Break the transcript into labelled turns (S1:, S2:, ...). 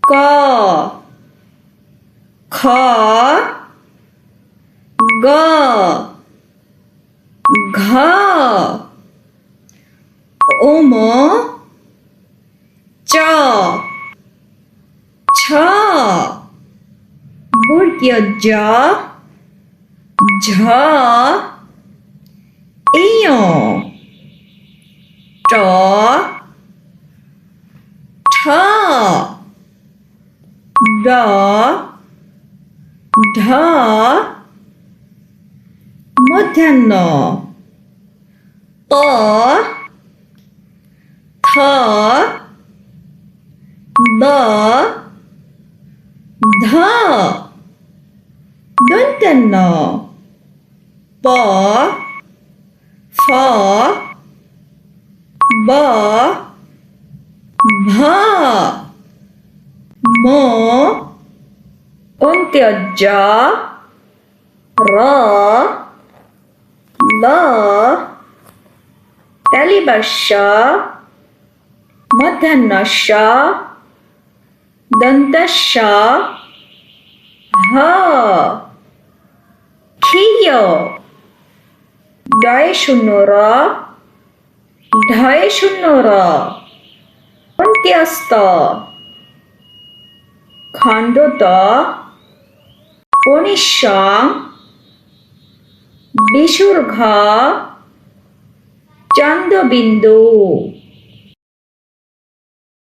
S1: ক খ গ ঘ ওম চ ছ বর্গীয় জ ঝ ইয় ট ঠ ড ঢ মধ্যাহ্ন প থ দ ধ দন্ত্যান্ন প ফ ব ভ ম অন্ত্য জ র ল তালিবর্ষ মধ্যাহ্নস্য দন্তস্য হ ক্ষীয় ডয়ে শূন্য র ঢয়ে শূন্য র অন্ত্যস্ত খণ্ডত পনিঃসং বিসর্গ চন্দ্রবিন্দু